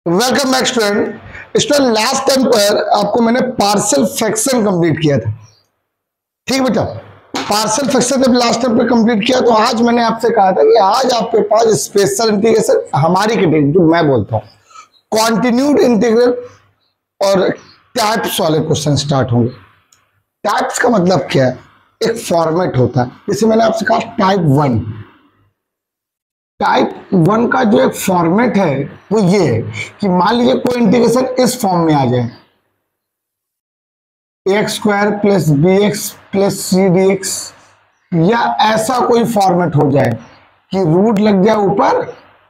Welcome back student. Student last time पर आपको मैंने पार्शियल फ्रैक्शन कंप्लीट किया था, ठीक बेटा। पार्शियल फ्रैक्शन जब लास्ट टाइम पे कंप्लीट किया तो आज मैंने आपसे कहा था कि आज आपके पास स्पेशल इंटीग्रेशन हमारी कैटेगरी जो मैं बोलता हूँ कॉन्टिन्यूड इंटीग्रल और टाइप्स वाले क्वेश्चन स्टार्ट होंगे। टाइप्स का मतलब क्या है? एक फॉर्मेट होता है, जैसे मैंने आपसे कहा टाइप 1। टाइप 1 का जो एक फॉर्मेट है वो ये है कि मान लीजिए कोई इंटीग्रेशन इस फॉर्म में आ जाए, ax² + bx + c dx, या ऐसा कोई फॉर्मेट हो जाए कि रूट लग जाए ऊपर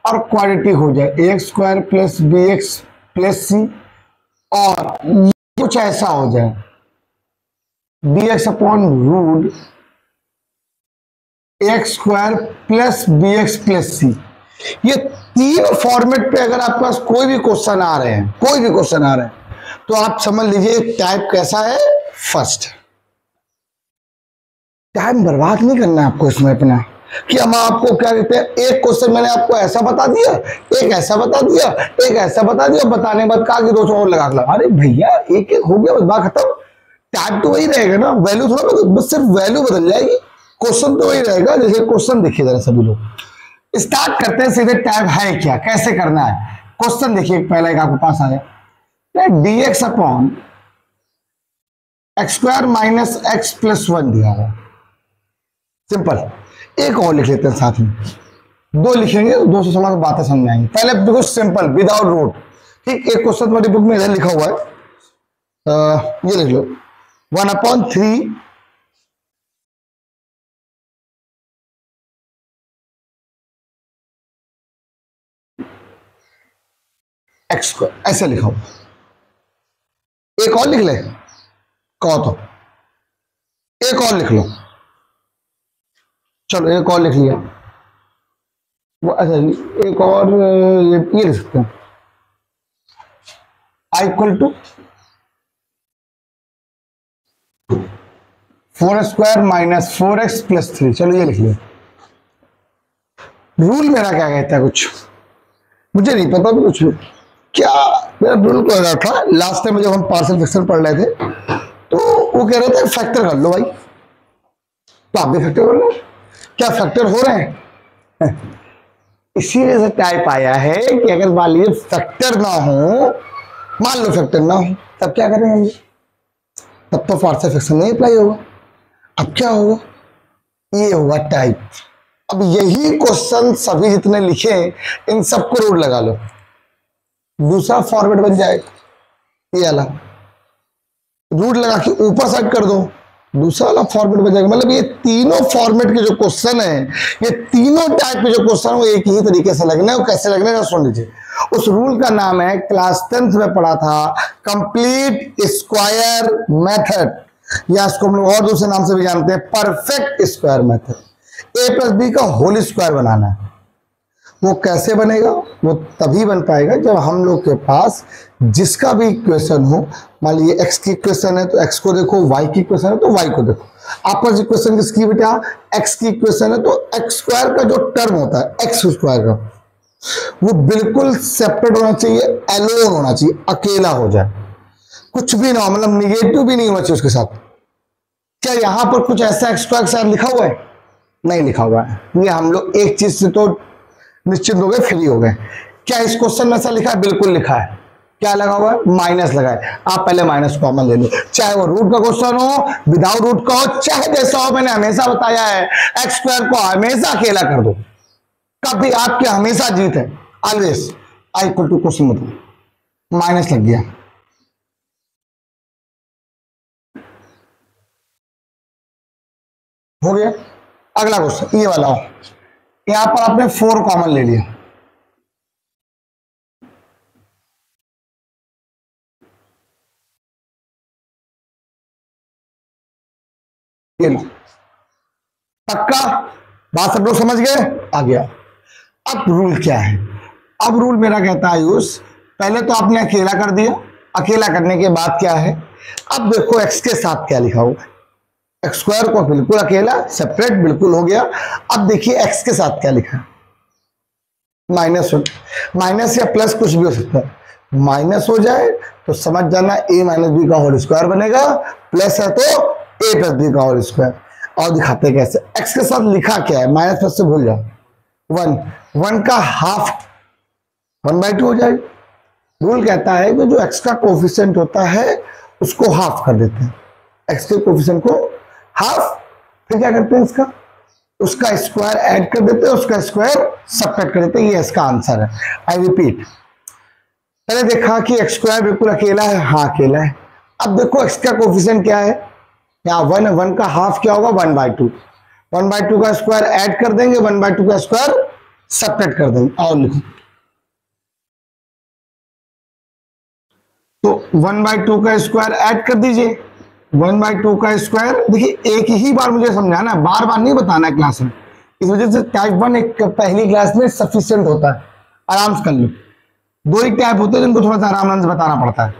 और क्वाड्रेटिक हो जाए ax² + bx + c, और कुछ ऐसा हो जाए dx/√ax² + bx + c। ये तीन फॉर्मेट पे अगर आपके पास कोई भी क्वेश्चन आ रहे हैं तो आप समझ लीजिए टाइप कैसा है। फर्स्ट, टाइम बर्बाद नहीं करना है आपको इसमें अपना, कि हम आपको क्या कहते हैं, एक क्वेश्चन मैंने आपको ऐसा बता दिया, एक ऐसा बता दिया, एक ऐसा बता दिया, बताने के बाद कहा कि 200 और लगा लो। अरे भैया एक एक हो गया, बस बात खत्म। टाइप तो वही रहेगा ना, वैल्यू थोड़ा बस सिर्फ वैल्यू बदल जाएगी, क्वेश्चन तो वही रहेगा। जैसे क्वेश्चन देखिए जरा सभी लोग, स्टार्ट करते हैं सीधे। टाइप है क्या, कैसे करना है? क्वेश्चन देखिए, पहला एक आपके पास आया dx/(x² - x + 1) दिया हुआ। सिंपल। एक और लिख लेते हैं साथ में, दो लिखेंगे तो 200 समान बातें समझ आएंगी। पहले बिल्कुल सिंपल विदाउट रूट, ठीक। एक क्वेश्चन मेरी बुक में इधर लिखा हुआ है, ये लिख लो 1/3 x², ऐसे लिखा हुआ। एक और लिख ले, कहो तो एक और लिख लो। चलो एक और लिख लिया वो, अच्छा एक और ये लिख सकते हैं, i = 4² - 4x + 3। चलो ये लिख लिया। रूल मेरा क्या कहता है, कुछ मुझे नहीं पता भी कुछ क्या। मेरा रूल कह रहा था लास्ट टाइम जब हम पार्शियल फ्रैक्शन पढ़ रहे थे तो वो कह रहे थे फैक्टर कर लो भाई, तो आप भी फैक्टर कर लो। क्या फैक्टर हो रहे हैं? इसीलिए से टाइप आया है कि अगर मान लीजिए फैक्टर ना हो, मान लो फैक्टर ना हो, तब क्या करेंगे? तब तो पार्शियल फ्रैक्शन नहीं अप्लाई होगा। अब क्या होगा? ये होगा टाइप। अब यही क्वेश्चन सभी जितने लिखे इन सबको रूट लगा लो, दूसरा फॉर्मेट बन जाएगा। ये वाला रूट लगा के ऊपर साइड कर दो, दूसरा वाला फॉर्मेट बन जाएगा। मतलब ये तीनों फॉर्मेट के जो क्वेश्चन है, ये तीनों टाइप के जो क्वेश्चन वो एक ही तरीके से लगने, वो कैसे लगने का सुन लीजिए। उस रूल का नाम है, क्लास 10th में पढ़ा था, कंप्लीट स्क्वायर मेथड, या इसको हम लोग और दूसरे नाम से भी जानते हैं perfect square method. a + b का होल स्क्वायर बनाना है। वो कैसे बनेगा? वो तभी बन पाएगा जब हम लोग के पास जिसका भी इक्वेशन हो, मान लीजिए x की इक्वेशन है तो x को देखो, y की इक्वेशन है तो y को देखो। आपस इक्वेशन किसकी बेटा? x की इक्वेशन है तो x² का जो टर्म होता है x² का, वो बिल्कुल सेपरेट होना चाहिए, एलोन होना चाहिए, अकेला हो जाए, कुछ भी ना हो, मतलब निगेटिव भी नहीं होना चाहिए उसके साथ। क्या यहां पर कुछ ऐसा x² के साथ लिखा हुआ है? नहीं लिखा हुआ है। ये हम लोग एक चीज से तो निश्चित हो गए, फ्री हो गए। क्या इस क्वेश्चन में ऐसा लिखा है? बिल्कुल लिखा है। क्या लगा हुआ है? माइनस लगा है। आप पहले माइनस कॉमन ले लो, चाहे वो रूट का क्वेश्चन हो, विदाउट रूट का हो, चाहे जैसा हो। मैंने हमेशा बताया है x² को हमेशा अकेला कर दो, कभी आपकी हमेशा जीत है। ऑलवेज i = क्वेश्चन में माइनस लग गया, हो गया। अगला क्वेश्चन ये वाला हो, यहां पर आपने 4 कॉमन ले लिया, ये लो। पक्का बात सब लोग समझ गए? आ गया। अब रूल क्या है? अब रूल मेरा कहता है आयुष, पहले तो आपने अकेला कर दिया, अकेला करने के बाद क्या है? अब देखो x के साथ क्या लिखा हुआ है, x² को बिल्कुल अकेला सेपरेट बिल्कुल हो गया। अब देखिए x के साथ क्या लिखा है, -1, माइनस या प्लस कुछ भी हो सकता है। माइनस हो जाए तो समझ जाना a माइनस बी का होल स्क्वायर बनेगा, प्लस है तो a प्लस बी का होल स्क्वायर। और दिखाते हैं कैसे। x के साथ लिखा क्या है, माइनस प्लस से भूल जाओ, 1 का हाफ 1/2 हो जाएगा। रूल कहता है कि जो x का कोफिशिएंट होता है उसको हाफ कर देते हैं, x के कोफिशिएंट को हाफ, फिर क्या करते हैं इसका, उसका स्क्वायर ऐड कर देते हैं, उसका स्क्वायर सबट्रैक्ट कर देते हैं। ये इसका आंसर है। आई रिपीट, पहले देखा कि एक्स स्क्वायर बिल्कुल अकेला है, हाँ अकेला है। अब देखो x का कोफिशिएंट क्या है, यहाँ 1 है, 1 का हाफ क्या होगा 1/2, 1/2 का स्क्वायर ऐड कर देंगे, 1/2 का स्क्वायर सबट्रैक्ट कर देंगे। और लिखो तो 1/2 का स्क्वायर ऐड कर दीजिए, 1/2 का स्क्वायर। देखिए एक ही बार मुझे समझाना है, बार बार नहीं बताना है क्लास में, इस वजह से टाइप 1 एक पहली क्लास में सफिशिएंट होता है, आराम से कर लो। दो ही टाइप होते हैं जिनको थोड़ा सा आराम से बताना पड़ता है।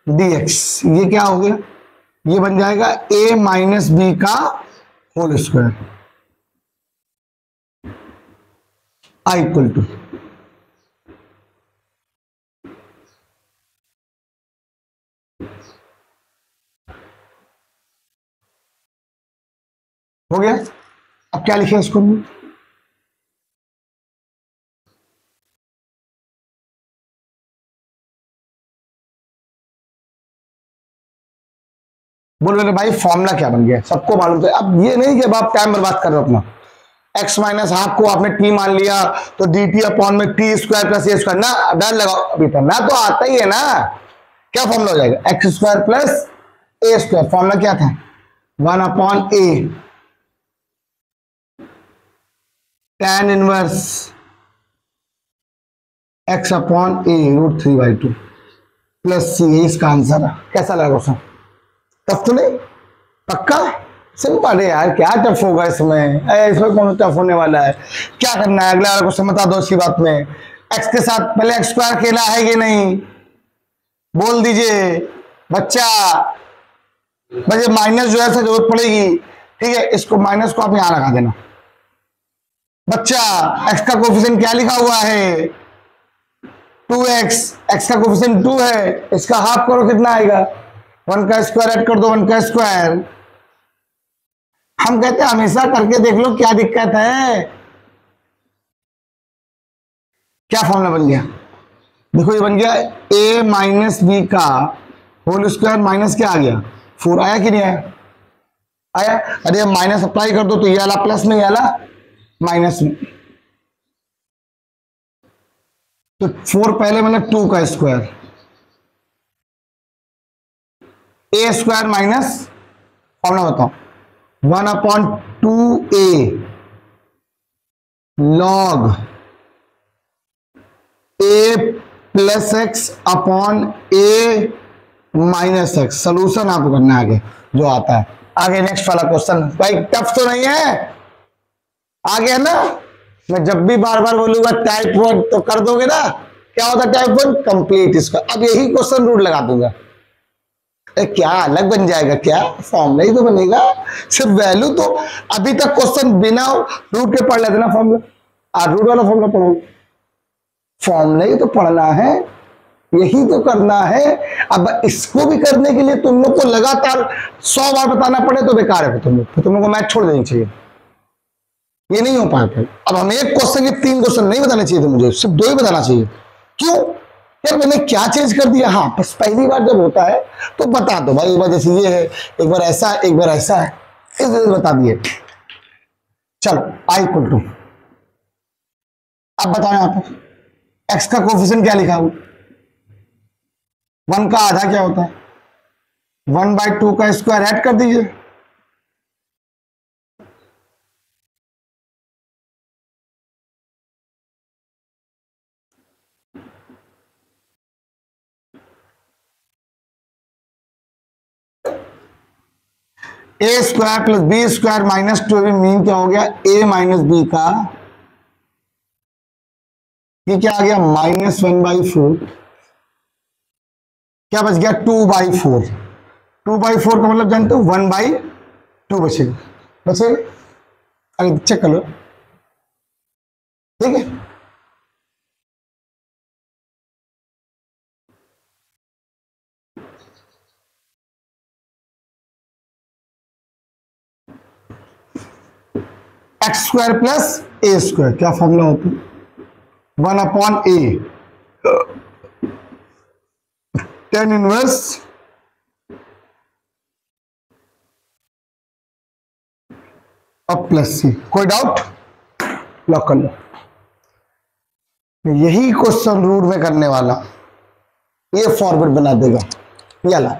dx ये क्या हो गया, ये बन जाएगा a माइनस बी का whole square, i equal to हो गया। अब क्या लिखे इसको, बोल रहे भाई फॉर्मूला क्या बन गया, सबको मालूम था। अब ये नहीं कि अब आप टाइम बर्बाद कर रहे हो अपना, x माइनस हाफ को आपने t मान लिया तो डी टी अपॉन में टी स्क्वायर प्लस ए स्क्वायर, ना डर लगाओ, अभी करना तो आता ही है ना। क्या फॉर्मूला हो जाएगा, एक्स स्क्वायर प्लस ए स्क्वायर, फॉर्मूला क्या था 1/a tan inverse x upon a √3/2 plus c, इसका आंसर है। कैसा लगा क्वेश्चन, टफ तो नहीं, पक्का सिंपल है यार, क्या टफ होगा इसमें, इसमें कौन टफ होने वाला है। क्या करना है, अगला क्वेश्चन बता दो इसी बात में। x के साथ पहले एक्स स्क्वायर अकेला है कि नहीं, बोल दीजिए बच्चा, बच्चे माइनस जो है जरूरत पड़ेगी, ठीक है, इसको माइनस को आप यहां लगा देना। बच्चा x का कोफिशिएंट क्या लिखा हुआ है 2x, x का कोफिशिएंट 2 है, इसका हाफ करो कितना आएगा, 1 का स्क्वायर ऐड कर दो, 1 का स्क्वायर। हम कहते हैं हमेशा करके देख लो, क्या दिक्कत है। क्या फॉर्मूला बन गया, देखो ये बन गया a माइनस बी का होल स्क्वायर माइनस क्या आ गया 4, आया कि नहीं आया, आया। अरे माइनस अप्लाई कर दो तो ये वाला प्लस में, ये वाला माइनस में, तो 4 पहले मतलब 2 का स्क्वायर, ए स्क्वायर माइनस, फॉर्मूला बताओ 1/2a log a plus x upon a minus x. Solution आपको करना है आगे जो आता है। आगे नेक्स्ट वाला क्वेश्चन, भाई टफ तो नहीं है, आ गया ना। मैं जब भी बार बार बोलूंगा टाइप 1 तो कर दोगे ना, क्या होता है टाइप 1 कंप्लीट इसका। अब यही क्वेश्चन रूट लगा दूंगा, क्या अलग बन जाएगा, क्या फॉर्मूला ही तो बनेगा, सिर्फ वैल्यू तो। अभी तक क्वेश्चन बिना रूट के पढ़ लेते ना फॉर्मूला, रूट वाला फॉर्मूला पढ़ो, फॉर्मूला ही तो पढ़ना है, यही तो करना है। अब इसको भी करने के लिए तुम लोग को लगातार 100 बार बताना पड़े तो बेकार है, तुम लोग को मैथ छोड़ देनी चाहिए, ये नहीं हो पाता। अब हमें एक क्वेश्चन के 3 क्वेश्चन नहीं बताने चाहिए थे, मुझे सिर्फ 2 ही बताना चाहिए। क्यों यार, मैंने क्या चेंज कर दिया, हाँ बस पहली बार जब होता है तो बता दो भाई, एक बार जैसे ये है, एक बार ऐसा है, एक बार ऐसा है, इस वजह से बता दिए। चलो i इक्वल टू, अब बताओ यहां पर x का कोफिशिएंट क्या लिखा हुआ, 1 का आधा क्या होता है 1/2 का स्क्वायर ऐड कर दीजिए, a square plus B square minus 2 mean क्या हो गया a माइनस बी का, ये क्या आ गया -1/4, क्या बच गया 2/4, 2/4 का मतलब जानते हो 1/2 बचेगा, बचेगा। अरे चेक कर लो, ठीक है। एक्स स्क्वायर प्लस ए स्क्वायर, क्या फॉर्मूला होता है? 1/a tan इनवर्स अब प्लस सी। कोई डाउट? लॉक कर लो। यही क्वेश्चन रूट में करने वाला ये फॉरवर्ड बना देगा, ये ला।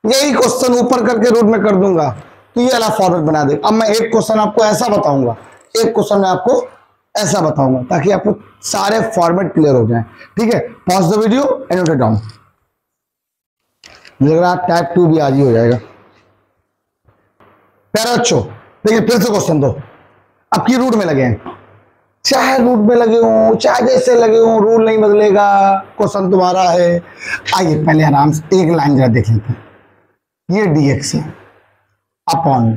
यही क्वेश्चन ऊपर करके रूट में कर दूंगा तो ये वाला फॉरवर्ड बना देगा। अब मैं एक क्वेश्चन आपको ऐसा बताऊंगा, एक क्वेश्चन मैं आपको ऐसा बताऊंगा, ताकि आपको सारे फॉर्मेट क्लियर हो जाएं। ठीक है, pause the video and note it down. मुझे लग रहा है टाइप 2 भी आज ही हो जाएगा। प्यारे बच्चों देखिए, फिर से क्वेश्चन दो। अब की रूट में लगे हैं, चाहे रूट में लगे हो चाहे जैसे लगे हो, रूल नहीं बदलेगा, क्वेश्चन तुम्हारा है। आइए पहले आराम से एक लाइन जरा देख लेते हैं। ये dx है अपॉन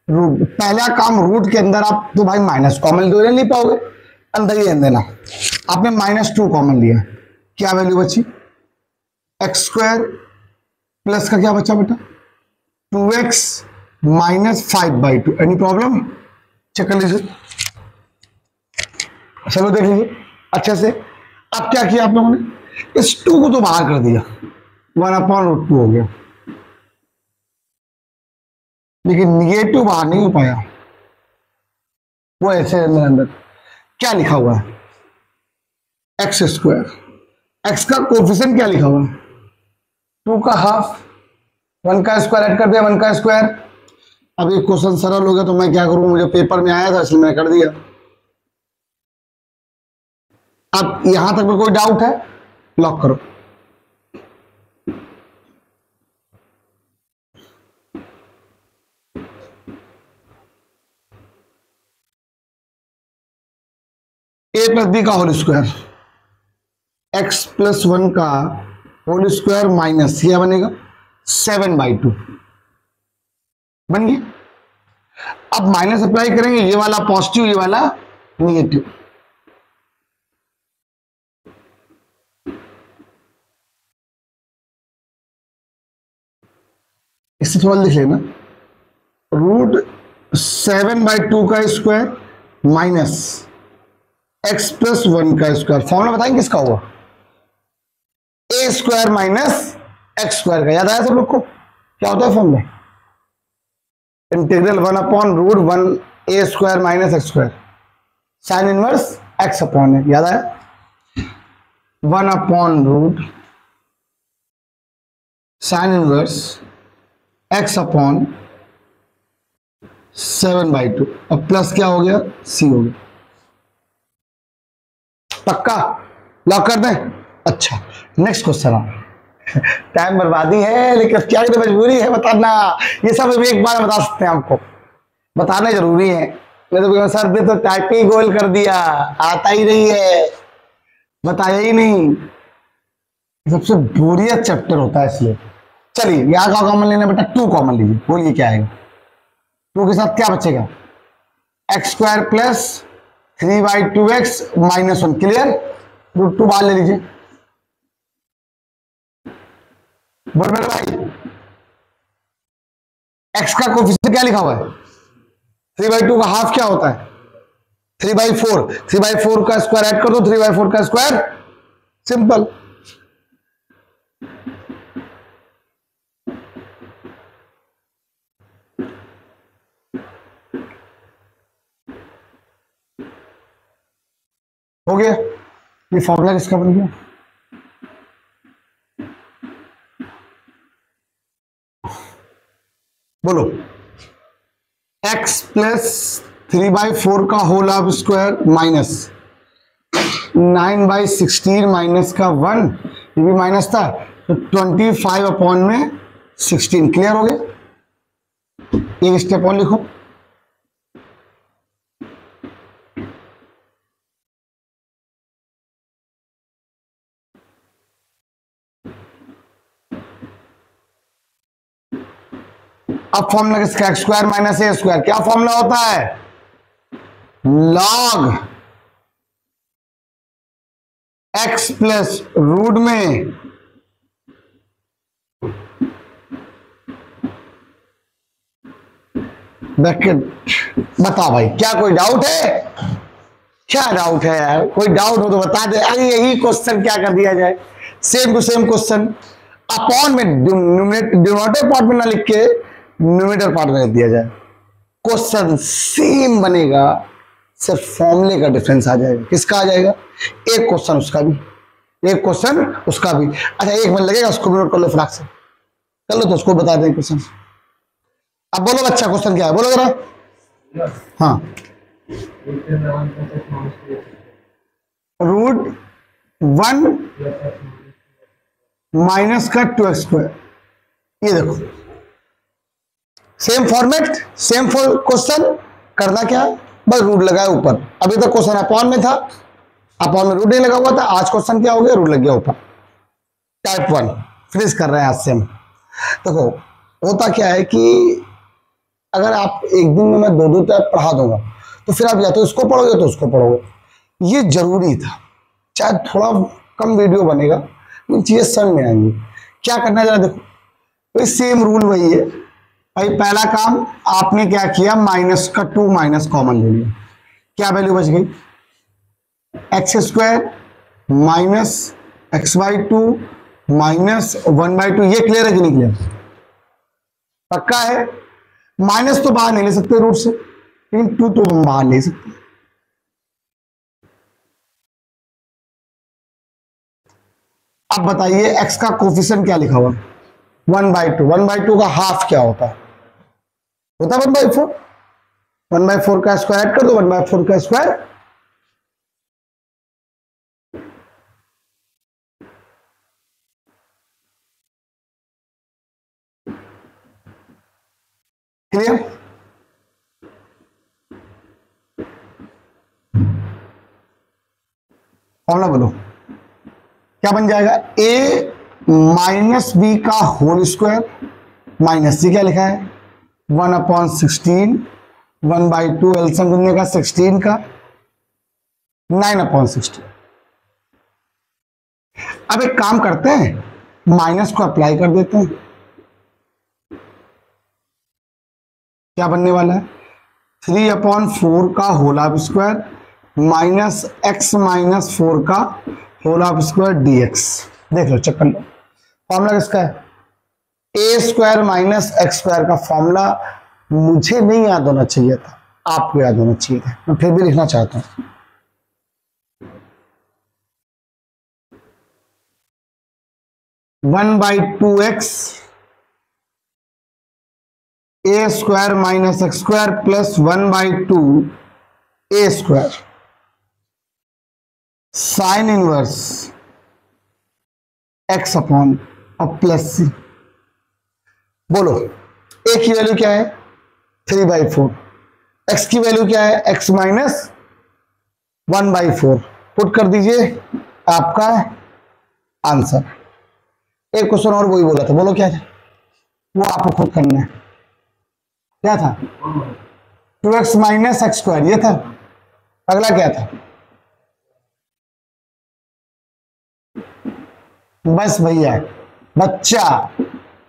रूट। पहला काम रूट के अंदर आप तो भाई माइनस कॉमन ले नहीं पाओगे, अंदर ही देना। आपने -2 कॉमन लिया, क्या वैल्यू बची? एक्स स्क्वायर प्लस का क्या बचा बेटा? 2x minus 5/2। Any problem? Check कर लीजिए, चलो देख लीजिए अच्छे से। अब क्या किया आप लोगों ने? इस 2 को तो बाहर कर दिया, 1/√2 हो गया, लेकिन निगेटिव बाहर नहीं हो पाया। वो ऐसे अंदर क्या लिखा हुआ है? X square. एक्स का कोफिशिएंट क्या लिखा हुआ है? 2 का हाफ, 1 का स्क्वायर ऐड कर दिया, 1 का स्क्वायर। अब ये क्वेश्चन सरल हो गया तो मैं क्या करूं, मुझे पेपर में आया था इसलिए मैंने कर दिया। अब यहां तक में कोई डाउट है? लॉक करो। a प्लस बी का होल स्क्वायर, एक्स प्लस 1 का होल स्क्वायर माइनस क्या बनेगा? 7/2 बन गया। अब माइनस अप्लाई करेंगे, ये वाला पॉजिटिव ये वाला निगेटिव। इससे थोड़ा लिख लेना, √7/2 का स्क्वायर माइनस एक्स प्लस 1 का स्क्वायर। फॉर्मूला बताएंगे किसका हुआ? A square minus x square का। याद आया सब लोग को? क्या होता है formula? Integral 1/√1 a square minus x square, sine inverse x upon है। याद आया? 1/√ साइन इनवर्स एक्स अपॉन 7/2। अब प्लस क्या हो गया? सी हो गया। पक्का? लॉक कर दें? अच्छा, नेक्स्ट क्वेश्चन। टाइम बर्बादी है लेकिन क्या करें, मजबूरी है बताना। ये सब एक बार बता सकते हैं, आपको बताना जरूरी है। मेरे को सर दे तो टाइपिंग गोल कर दिया, आता ही नहीं है, बताया ही नहीं। सबसे बोरियत चैप्टर होता है इसलिए। चलिए यहां का कॉमन लेना बेटा, 2 कॉमन लीजिए। बोलिए क्या आएगा? 2 के साथ क्या बचेगा? X square plus 3/2x minus 1। Clear? √2 बाहर ले लीजिए। बोल मेरे भाई, x का कोफिशिएंट क्या लिखा हुआ है? 3/2 का हाफ क्या होता है? 3/4। 3/4 का स्क्वायर ऐड कर दो, 3/4 का स्क्वायर। सिंपल। हो गया। ये फॉर्मूला किसका बन गया? बोलो। x प्लस 3/4 का whole of square minus 9/16 minus का 1, ये भी माइनस था तो 25/16। क्लियर हो गया? एक स्टेप और लिखो। अब फॉर्मूला किसका? एक्स स्क्वायर माइनस ए स्क्वायर। क्या फॉर्मूला होता है? लॉग एक्स प्लस रूट में ब्रैकेट। बता भाई, क्या कोई डाउट है? क्या डाउट है यार? कोई डाउट हो तो बता दे। अरे यही क्वेश्चन क्या कर दिया जाए, same to same question, upon में डिनोमिनेटर पार्ट में ना लिख के न्यूमरेटर पार्ट में लिख दिया जाए, क्वेश्चन सेम बनेगा, सिर्फ फॉर्मूले का डिफरेंस आ जाएगा। किसका आ जाएगा? एक क्वेश्चन उसका भी, एक क्वेश्चन उसका भी। अच्छा, एक मिनट लगेगा, उसको भी नोट कर लो फटाक से, कर लो तो उसको बता दें क्वेश्चन। अब बोलो बच्चा, क्वेश्चन क्या है, बोलो जरा। हाँ, रूट 1 माइनस का 2x²। ये देखो सेम फॉर्मेट, सेम क्वेश्चन, करना क्या, बस रूट लगाया ऊपर। अभी तक क्वेश्चन अपॉन में था, अपॉन में रूट नहीं लगा हुआ था, आज क्वेश्चन क्या हो गया, रूट लग गया ऊपर। टाइप 1 फिनिश कर रहे हैं आज से हम। देखो होता क्या है कि अगर आप एक दिन में मैं 2-2 टाइप पढ़ा दूंगा तो फिर आप या तो इसको पढ़ोगे तो उसको पढ़ोगे। ये जरूरी था, चाहे थोड़ा कम वीडियो बनेगा लेकिन चीजें समझ में आएंगी। क्या करना है जरा देखो, तो सेम रूल वही है भाई। पहला काम आपने क्या किया, माइनस का 2 माइनस कॉमन ले लिया, क्या वैल्यू बच गई, x² माइनस x/2 माइनस 1/2। ये क्लियर है कि नहीं क्लियर? पक्का है? माइनस तो बाहर नहीं ले सकते रूट से, लेकिन 2 तो हम बाहर ले सकते। अब बताइए x का कोफिशिएंट क्या लिखा हुआ, 1/2। 1/2 का हाफ क्या होता है? होता 1/4। 1/4 का स्क्वायर ऐड कर दो, 1/4 का स्क्वायर। क्लियर? फॉर्मूला बोलो क्या बन जाएगा, a माइनस बी का होल स्क्वायर माइनस सी क्या लिखा है 1/16, 1/2 एलसीएम ढूंढने का 16 का 9/16। अब एक काम करते हैं, माइनस को अप्लाई कर देते हैं, क्या बनने वाला है 3/4 का whole of square minus x minus 4 का होल ऑफ स्क्वायर dx। देख लो, चेक कर लो, फॉर्मूला किसका है, a² माइनस x² का फॉर्मूला मुझे नहीं याद होना चाहिए था, आपको याद होना चाहिए था, मैं फिर भी लिखना चाहता हूं। One by 2x a² minus x² plus 1/2 a² sine inverse x upon और प्लस सी। बोलो a की वैल्यू क्या है 3/4, x की वैल्यू क्या है x माइनस 1/4। पुट कर दीजिए, आपका आंसर। एक क्वेश्चन और वही बोला था, बोलो क्या था, वो आपको खुद करना है। क्या था 2x माइनस x², ये था। अगला क्या था, बस भैया बच्चा,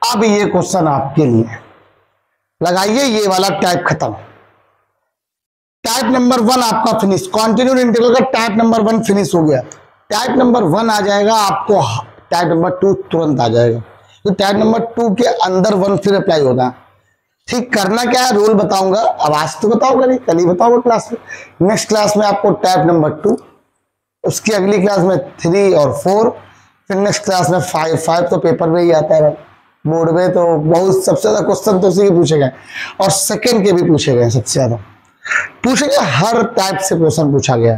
अब ये क्वेश्चन आपके लिए लगाइए, ये वाला टाइप खत्म। टाइप नंबर 1 आपका फिनिश, कॉन्टिन्यूड इंटीग्रल का टाइप नंबर 1 फिनिश हो गया। टाइप नंबर 1 आ जाएगा आपको, टाइप नंबर 2 तुरंत आ जाएगा, तो टाइप नंबर 2 के अंदर 1 फिर अप्लाई होगा। ठीक, करना क्या है रूल बताऊंगा, अब आज तो बताऊंगा नहीं, कल ही बताऊंगा क्लास में। नेक्स्ट क्लास में आपको टाइप नंबर 2, उसकी अगली क्लास में 3 और 4, फिर नेक्स्ट क्लास में 5 तो पेपर में ही आता है बोर्ड में, तो बहुत सबसे ज्यादा क्वेश्चन तो उसी के पूछे गए और सेकंड के भी पूछे गए, सबसे ज्यादा पूछे गए, हर टाइप से क्वेश्चन पूछा गया।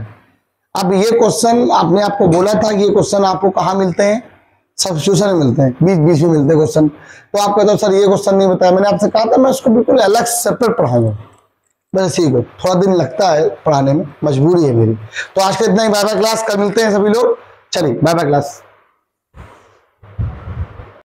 अब ये क्वेश्चन आपने आपको बोला था कि ये क्वेश्चन आपको कहाँ मिलते हैं, सब्स्टिट्यूशन में मिलते हैं, बीच में मिलते हैं क्वेश्चन। तो आप कहते हो सर ये क्वेश्चन नहीं बताया, मैंने आपसे कहा था मैं उसको बिल्कुल अलग सेपरेट पढ़ाऊंगा, बस इसी को थोड़ा दिन लगता है पढ़ाने में, मजबूरी है मेरी। तो आज के इतना ही, बाय बाय क्लास, कल मिलते हैं सभी लोग, चलिए बाय बाय क्लास।